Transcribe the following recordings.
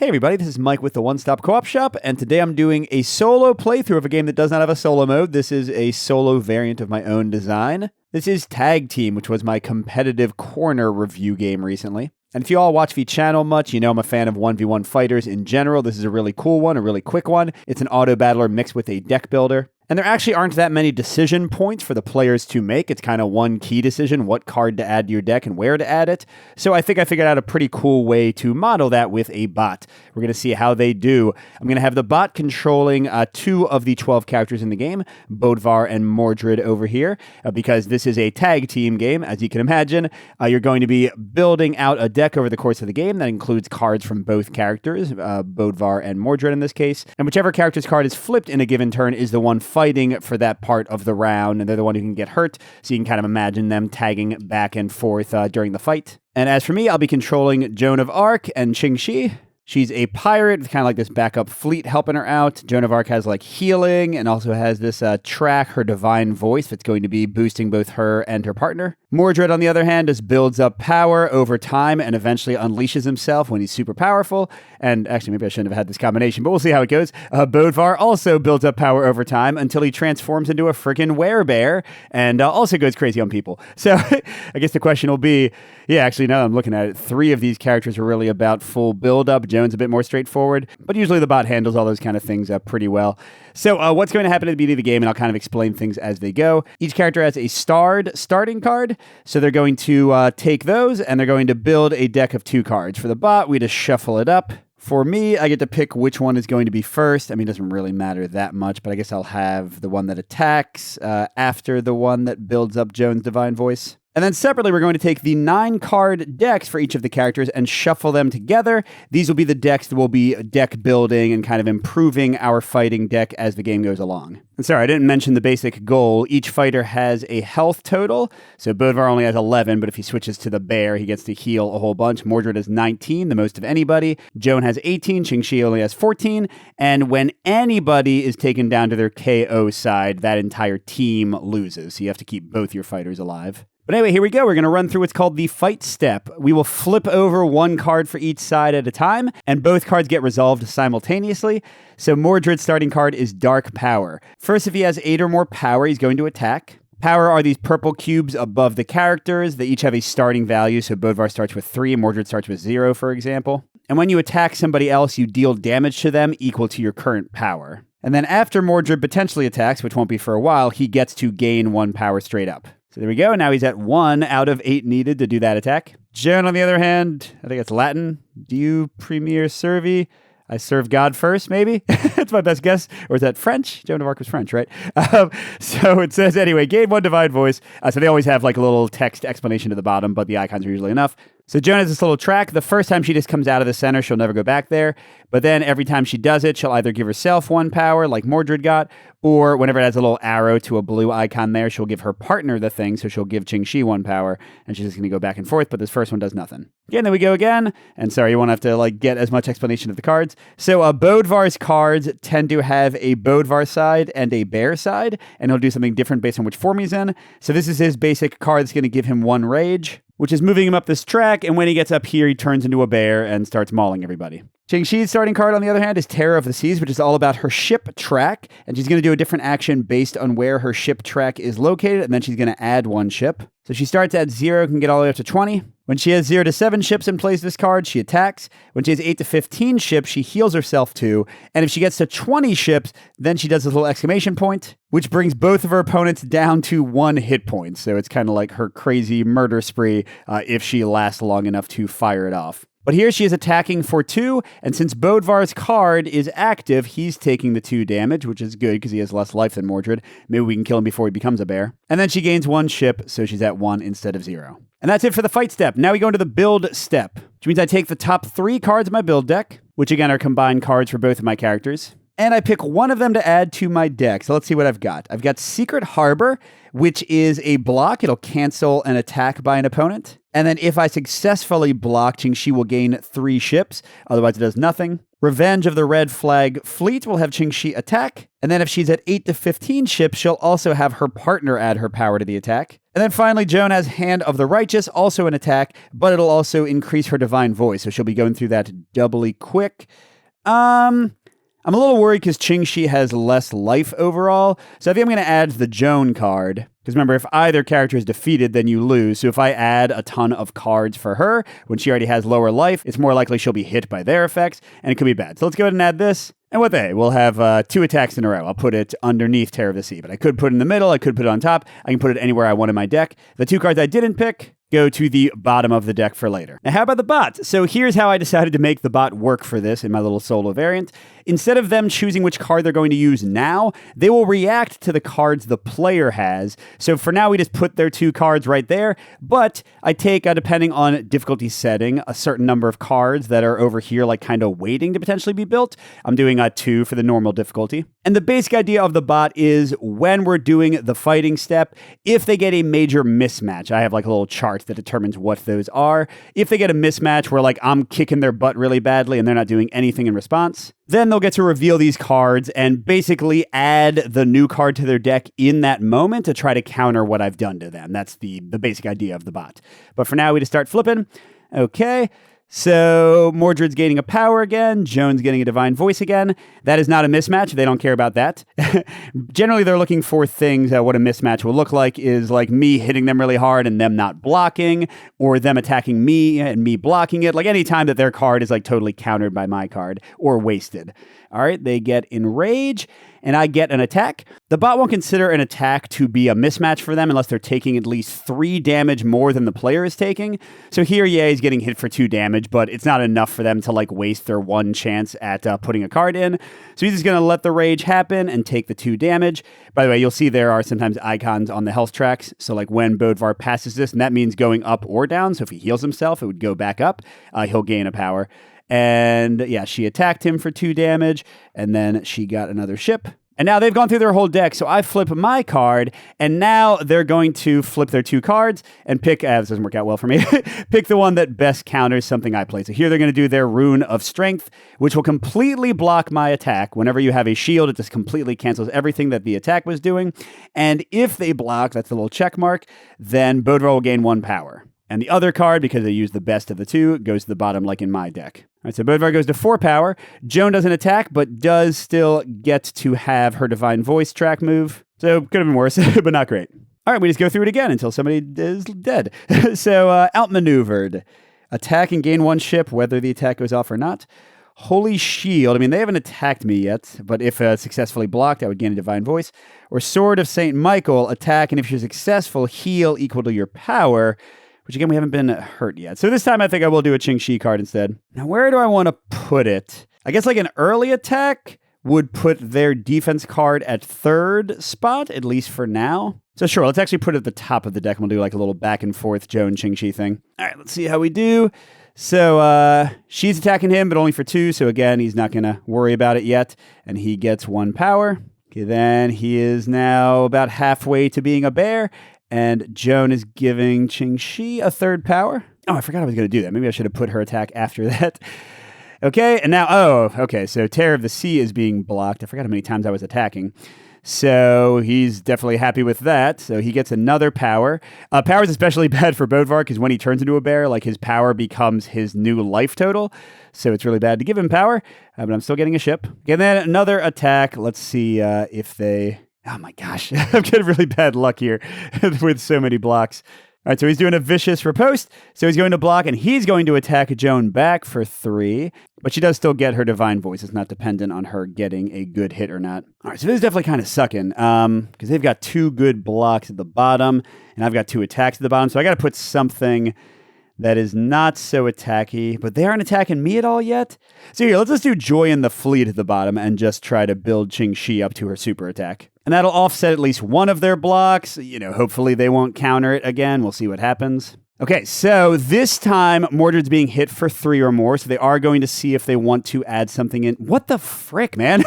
Hey everybody, this is Mike with the One Stop Co-op Shop, and today I'm doing a solo playthrough of a game that does not have a solo mode. This is a solo variant of my own design. This is Tag Team, which was my competitive corner review game recently. And if you all watch the channel much, you know I'm a fan of 1v1 fighters in general. This is a really cool one, a really quick one. It's an auto battler mixed with a deck builder. And there actually aren't that many decision points for the players to make. It's kind of one key decision, what card to add to your deck and where to add it. So I think I figured out a pretty cool way to model that with a bot. We're going to see how they do. I'm going to have the bot controlling 2 of the 12 characters in the game, Bodvar and Mordred over here, because this is a tag team game, as you can imagine. You're going to be building out a deck over the course of the game that includes cards from both characters, Bodvar and Mordred in this case. And whichever character's card is flipped in a given turn is the one fighting for that part of the round, and they're the one who can get hurt, so you can kind of imagine them tagging back and forth during the fight. And as for me, I'll be controlling Joan of Arc and Qingxi. She's a pirate with kind of like this backup fleet helping her out. Joan of Arc has like healing and also has this track, her divine voice, that's going to be boosting both her and her partner. Mordred, on the other hand, just builds up power over time and eventually unleashes himself when he's super powerful. And actually, maybe I shouldn't have had this combination, but we'll see how it goes. Bodvar also builds up power over time until he transforms into a freaking werebear and also goes crazy on people. So I guess the question will be, yeah, actually, now that I'm looking at it, 3 of these characters are really about full build-up. Joan's a bit more straightforward, but usually the bot handles all those kind of things pretty well. So what's going to happen at the beginning of the game, and I'll kind of explain things as they go. Each character has a starred starting card, so they're going to take those, and they're going to build a deck of 2 cards. For the bot, we just shuffle it up. For me, I get to pick which one is going to be first. I mean, it doesn't really matter that much, but I guess I'll have the one that attacks after the one that builds up Joan's divine voice. And then separately, we're going to take the 9-card decks for each of the characters and shuffle them together. These will be the decks that will be deck building and kind of improving our fighting deck as the game goes along. And sorry, I didn't mention the basic goal. Each fighter has a health total. So Bodvar only has 11, but if he switches to the bear, he gets to heal a whole bunch. Mordred has 19, the most of anybody. Joan has 18, Qingxi only has 14. And when anybody is taken down to their KO side, that entire team loses. So you have to keep both your fighters alive. But anyway, here we go. We're going to run through what's called the fight step. We will flip over 1 card for each side at a time, and both cards get resolved simultaneously. So Mordred's starting card is Dark Power. First, if he has 8 or more power, he's going to attack. Power are these purple cubes above the characters. They each have a starting value, so Bodvar starts with 3 and Mordred starts with 0, for example. And when you attack somebody else, you deal damage to them equal to your current power. And then after Mordred potentially attacks, which won't be for a while, he gets to gain 1 power straight up. So there we go. Now he's at 1 out of 8 needed to do that attack. Joan, on the other hand, I think it's Latin. Diu premier servi. I serve God first, maybe? That's my best guess. Or is that French? Joan of Arc was French, right? So it says, anyway, gain 1 divine voice. So they always have like a little text explanation to the bottom, but the icons are usually enough. So Joan has this little track. The first time she just comes out of the center, she'll never go back there. But then every time she does it, she'll either give herself 1 power, like Mordred got, or whenever it has a little arrow to a blue icon there, she'll give her partner the thing, so she'll give Qingxi 1 power, and she's just going to go back and forth, but this first one does nothing. Again, there we go again. And sorry, you won't have to like get as much explanation of the cards. So Bodvar's cards tend to have a Bodvar side and a bear side, and he'll do something different based on which form he's in. So this is his basic card that's going to give him 1 rage, which is moving him up this track, and when he gets up here, he turns into a bear and starts mauling everybody. Qingxi's starting card, on the other hand, is Terror of the Seas, which is all about her ship track, and she's going to do a different action based on where her ship track is located, and then she's going to add 1 ship. So she starts at 0, can get all the way up to 20. When she has 0 to 7 ships and plays this card, she attacks. When she has 8 to 15 ships, she heals herself 2. And if she gets to 20 ships, then she does this little exclamation point, which brings both of her opponents down to 1 hit point. So it's kind of like her crazy murder spree if she lasts long enough to fire it off. But here she is attacking for 2, and since Bodvar's card is active, he's taking the 2 damage, which is good because he has less life than Mordred. Maybe we can kill him before he becomes a bear. And then she gains 1 ship, so she's at 1 instead of 0. And that's it for the fight step. Now we go into the build step, which means I take the top 3 cards of my build deck, which again are combined cards for both of my characters. And I pick 1 of them to add to my deck. So let's see what I've got. I've got Secret Harbor, which is a block. It'll cancel an attack by an opponent. And then if I successfully block, Qingxi will gain 3 ships. Otherwise, it does nothing. Revenge of the Red Flag Fleet will have Qingxi attack. And then if she's at 8 to 15 ships, she'll also have her partner add her power to the attack. And then finally, Joan has Hand of the Righteous, also an attack, but it'll also increase her Divine Voice. So she'll be going through that doubly quick. I'm a little worried because Qingxi has less life overall. So I think I'm going to add the Joan card. Because remember, if either character is defeated, then you lose. So if I add a ton of cards for her, when she already has lower life, it's more likely she'll be hit by their effects, and it could be bad. So let's go ahead and add this. And what they? We'll have 2 attacks in a row. I'll put it underneath Terror of the Sea, but I could put it in the middle. I could put it on top. I can put it anywhere I want in my deck. The 2 cards I didn't pick go to the bottom of the deck for later. Now, how about the bot? So here's how I decided to make the bot work for this in my little solo variant. Instead of them choosing which card they're going to use now, they will react to the cards the player has. So for now, we just put their 2 cards right there, but I take, depending on difficulty setting, a certain number of cards that are over here, like kind of waiting to potentially be built. I'm doing 2 for the normal difficulty. And the basic idea of the bot is when we're doing the fighting step, if they get a major mismatch, I have like a little chart that determines what those are. If they get a mismatch where like I'm kicking their butt really badly and they're not doing anything in response, then they'll get to reveal these cards and basically add the new card to their deck in that moment to try to counter what I've done to them. That's the basic idea of the bot. But for now, we just start flipping. Okay. So Mordred's gaining a power again. Joan's getting a Divine Voice again. That is not a mismatch. They don't care about that. Generally, they're looking for things. What a mismatch will look like is like me hitting them really hard and them not blocking, or them attacking me and me blocking it. Like any time that their card is like totally countered by my card or wasted. All right, they get Enrage, and I get an attack. The bot won't consider an attack to be a mismatch for them unless they're taking at least 3 damage more than the player is taking. So here, yeah, he's getting hit for 2 damage, but it's not enough for them to like waste their 1 chance at putting a card in. So he's just going to let the rage happen and take the 2 damage. By the way, you'll see there are sometimes icons on the health tracks. So like when Bodvar passes this, and that means going up or down. So if he heals himself, it would go back up. He'll gain a power. And yeah, she attacked him for 2 damage, and then she got another ship. And now they've gone through their whole deck, so I flip my card, and now they're going to flip their 2 cards and pick, this doesn't work out well for me, pick the one that best counters something I play. So here they're going to do their Rune of Strength, which will completely block my attack. Whenever you have a shield, it just completely cancels everything that the attack was doing. And if they block, that's the little check mark, then Bodvar will gain 1 power. And the other card, because they use the best of the 2, goes to the bottom like in my deck. All right, so Bodvar goes to 4 power. Joan doesn't attack, but does still get to have her Divine Voice track move. So could have been worse, but not great. All right, we just go through it again until somebody is dead. So outmaneuvered. Attack and gain 1 ship, whether the attack goes off or not. Holy Shield. I mean, they haven't attacked me yet, but if successfully blocked, I would gain a Divine Voice. Or Sword of St. Michael. Attack, and if you're successful, heal equal to your power. Which again, we haven't been hurt yet. So this time I think I will do a Qingxi card instead. Now, where do I want to put it? I guess like an early attack would put their defense card at 3rd spot, at least for now. So sure, let's actually put it at the top of the deck. And we'll do like a little back and forth Joan Qingxi thing. All right, let's see how we do. So she's attacking him, but only for 2. So again, he's not going to worry about it yet. And he gets 1 power. Okay, then he is now about halfway to being a bear. And Joan is giving Qingxi a 3rd power. Oh, I forgot I was going to do that. Maybe I should have put her attack after that. Okay, and now, okay, so Terror of the Sea is being blocked. I forgot how many times I was attacking. So he's definitely happy with that. So he gets another power. Power is especially bad for Bodvar because when he turns into a bear, like his power becomes his new life total. So it's really bad to give him power, but I'm still getting a ship. And then another attack. Let's see if they... Oh my gosh, I'm getting really bad luck here with so many blocks. All right, so he's doing a vicious riposte. So he's going to block, and he's going to attack Joan back for 3. But she does still get her Divine Voice. It's not dependent on her getting a good hit or not. All right, so this is definitely kind of sucking because they've got 2 good blocks at the bottom, and I've got 2 attacks at the bottom. So I got to put something that is not so attacky, but they aren't attacking me at all yet. So here, let's just do Joy in the Fleet at the bottom and just try to build Qingxi up to her super attack. And that'll offset at least one of their blocks. You know, hopefully they won't counter it again. We'll see what happens. Okay, so this time Mordred's being hit for 3 or more, so they are going to see if they want to add something in. What the frick, man?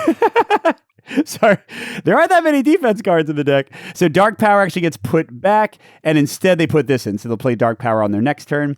Sorry, there aren't that many defense cards in the deck. So Dark Power actually gets put back, and instead they put this in. So they'll play Dark Power on their next turn.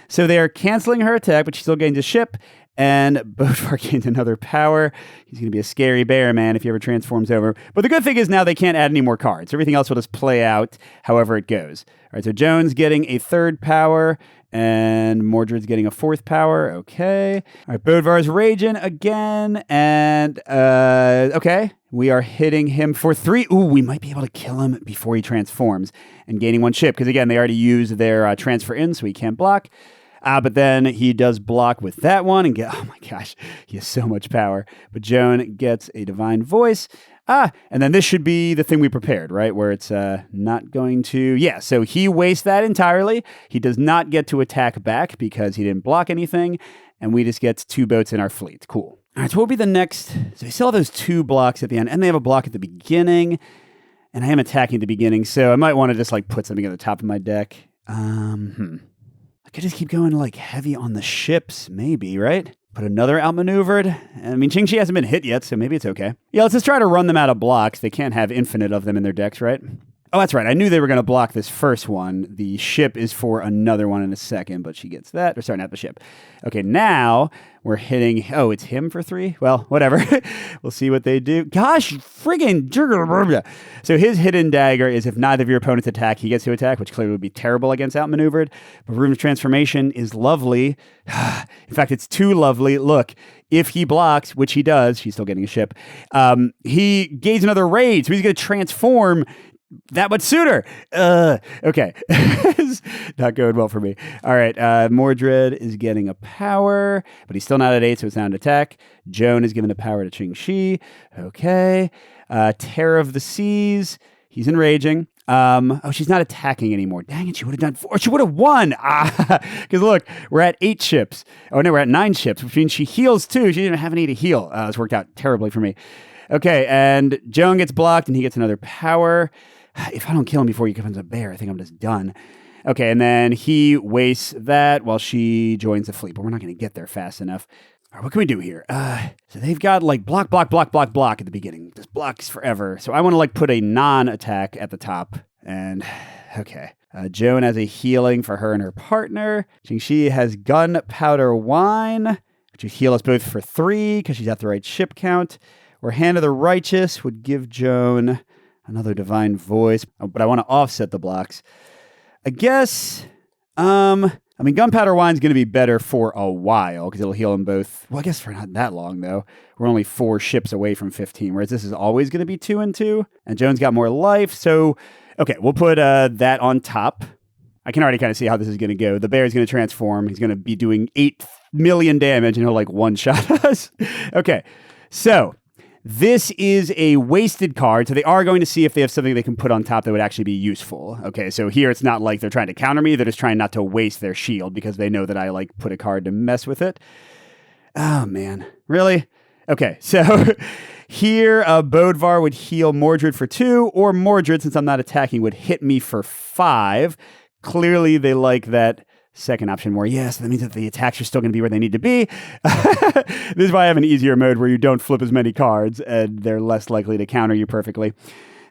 So they are canceling her attack, but she still gains a ship, and Bodvar gains another power. He's going to be a scary bear, man, if he ever transforms over. But the good thing is now they can't add any more cards. Everything else will just play out however it goes. All right, so Joan's getting a third power, and Mordred's getting a fourth power. Okay. All right, Bodvar's raging again. And, okay. We are hitting him for 3. Ooh, we might be able to kill him before he transforms and gaining 1 ship. Because, again, they already used their transfer in, so he can't block. But then he does block with that one and get, oh my gosh, he has so much power. But Joan gets a Divine Voice. And then this should be the thing we prepared, right? Where it's not going to... Yeah, so he wastes that entirely. He does not get to attack back because he didn't block anything. And we just get 2 boats in our fleet. Cool. All right, so what will be the next... So we still have those 2 blocks at the end. And they have a block at the beginning. And I am attacking at the beginning. So I might want to just like put something at the top of my deck. I could just keep going like heavy on the ships, maybe, right? Put another outmaneuvered. I mean, Qingxi hasn't been hit yet, so maybe it's okay. Yeah, let's just try to run them out of blocks. They can't have infinite of them in their decks, right? Oh, that's right. I knew they were going to block this first one. The ship is for another one in a second, but she gets that. Or sorry, not the ship. Okay, now we're hitting... Oh, it's him for 3? Well, whatever. We'll see what they do. Gosh, friggin' jigger. So his hidden dagger is if neither of your opponents attack, he gets to attack, which clearly would be terrible against outmaneuvered. But Room of Transformation is lovely. In fact, it's too lovely. Look, if he blocks, which he does, he's still getting a ship, he gains another raid, so he's going to transform that much sooner. Okay. Not going well for me. All right. Mordred is getting a power, but he's still not at 8, so it's not an attack. Joan is given a power to Qingxi. Okay. Terror of the Seas. He's enraging. Oh, she's not attacking anymore. Dang it, she would have done 4. She would have won. Because look, we're at 8 ships. Oh, no, we're at 9 ships, which means she heals too. She didn't have any to heal. This worked out terribly for me. Okay, and Joan gets blocked, and he gets another power. If I don't kill him before he becomes a bear, I think I'm just done. Okay, and then he wastes that while she joins the fleet, but we're not going to get there fast enough. All right, what can we do here? So they've got like block at the beginning. This blocks forever. So I want to like put a non-attack at the top. And okay. Joan has a healing for her and her partner. Qingxi has gunpowder wine, which would heal us both for 3 because she's at the right ship count. Or Hand of the Righteous would give Joan another Divine Voice. Oh, but I want to offset the blocks. I guess, Gunpowder Wine's going to be better for a while because it'll heal them both. Well, I guess for not that long, though. We're only 4 ships away from 15, whereas this is always going to be 2 and 2. And Joan's got more life. So, okay, we'll put that on top. I can already kind of see how this is going to go. The bear's going to transform. He's going to be doing 8 million damage, and he'll like one-shot us. Okay, so... This is a wasted card, so they are going to see if they have something they can put on top that would actually be useful. Okay, so here it's not like they're trying to counter me. They're just trying not to waste their shield because they know that I, like, put a card to mess with it. Oh, man. Really? Okay, so here Bodvar would heal Mordred for 2, or Mordred, since I'm not attacking, would hit me for 5. Clearly, they like that second option more. Yes, that means that the attacks are still going to be where they need to be. This is why I have an easier mode where you don't flip as many cards and they're less likely to counter you perfectly.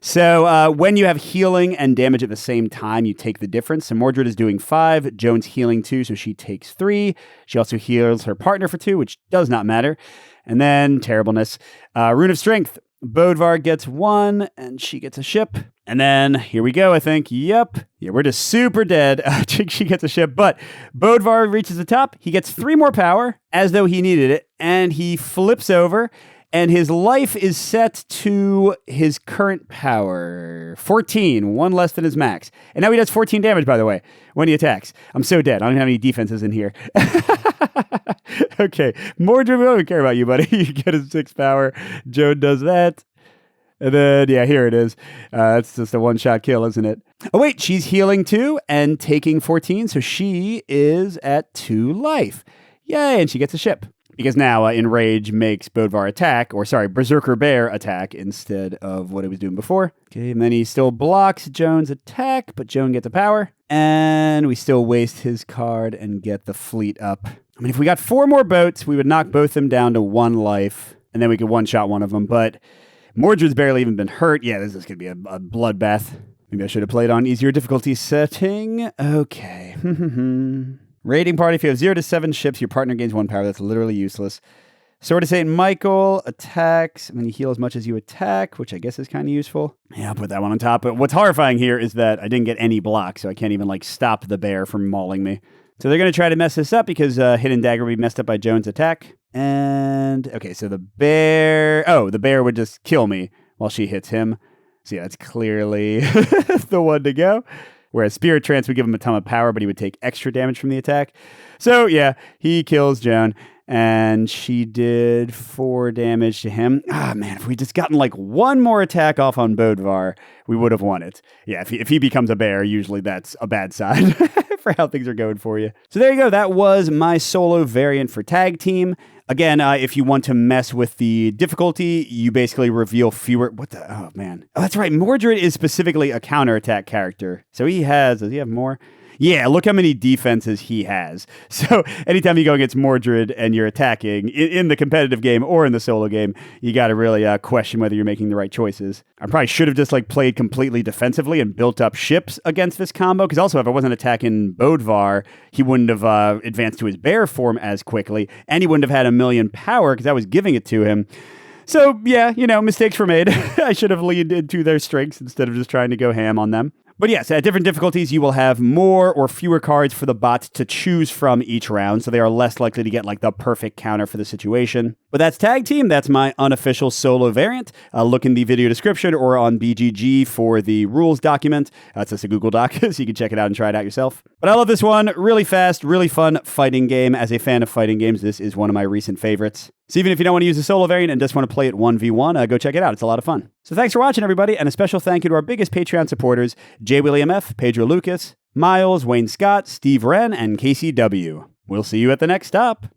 So when you have healing and damage at the same time, you take the difference. So Mordred is doing 5. Joan's healing 2, so she takes 3. She also heals her partner for 2, which does not matter. And then terribleness. Rune of Strength. Bodvar gets 1, and she gets a ship. And then here we go, I think. Yep. Yeah, we're just super dead. She gets a ship, but Bodvar reaches the top. He gets 3 more power, as though he needed it, and he flips over, and his life is set to his current power. 14, 1 less than his max. And now he does 14 damage, by the way, when he attacks. I'm so dead. I don't have any defenses in here. Okay, Mordred, we don't care about you, buddy. You get his 6 power. Joan does that. And then, yeah, here it is. It's just a one-shot kill, isn't it? Oh, wait, she's healing too and taking 14, so she is at 2 life. Yay, and she gets a ship. Because now Enrage makes Bodvar attack, or sorry, Berserker Bear attack instead of what it was doing before. Okay, and then he still blocks Joan's attack, but Joan gets a power. And we still waste his card and get the fleet up. I mean, if we got 4 more boats, we would knock both them down to 1 life, and then we could one-shot one of them, but Mordred's barely even been hurt. Yeah, this is going to be a bloodbath. Maybe I should have played on easier difficulty setting. Okay. Raiding party. If you have 0 to 7 ships, your partner gains 1 power. That's literally useless. Sword of St. Michael attacks when you heal as much as you attack, which I guess is kind of useful. Yeah, I'll put that one on top. But what's horrifying here is that I didn't get any block, so I can't even stop the bear from mauling me. So they're going to try to mess this up because Hidden Dagger will be messed up by Joan's attack. And, okay, so the bear would just kill me while she hits him. So yeah, that's clearly the one to go. Whereas Spirit Trance would give him a ton of power, but he would take extra damage from the attack. So yeah, he kills Joan. And she did 4 damage to him. Man, if we just gotten one more attack off on Bodvar, we would have won it. Yeah, if he becomes a bear, usually that's a bad sign for how things are going for you. So there you go. That was my solo variant for tag team. Again, if you want to mess with the difficulty, you basically reveal fewer... Oh, man. Oh, that's right. Mordred is specifically a counterattack character. So does he have more? Yeah, look how many defenses he has. So anytime you go against Mordred and you're attacking in the competitive game or in the solo game, you got to really question whether you're making the right choices. I probably should have just played completely defensively and built up ships against this combo. Because also, if I wasn't attacking Bodvar, he wouldn't have advanced to his bear form as quickly, and he wouldn't have had 1,000,000 power because I was giving it to him. So yeah, mistakes were made. I should have leaned into their strengths instead of just trying to go ham on them. But yes, at different difficulties, you will have more or fewer cards for the bot to choose from each round, so they are less likely to get the perfect counter for the situation. But that's Tag Team. That's my unofficial solo variant. Look in the video description or on BGG for the rules document. It's just a Google Doc, so you can check it out and try it out yourself. But I love this one. Really fast, really fun fighting game. As a fan of fighting games, this is one of my recent favorites. So even if you don't want to use a solo variant and just want to play it 1v1, go check it out. It's a lot of fun. So thanks for watching, everybody, and a special thank you to our biggest Patreon supporters, J. William F., Pedro Lucas, Miles, Wayne Scott, Steve Wren, and Casey W. We'll see you at the next stop.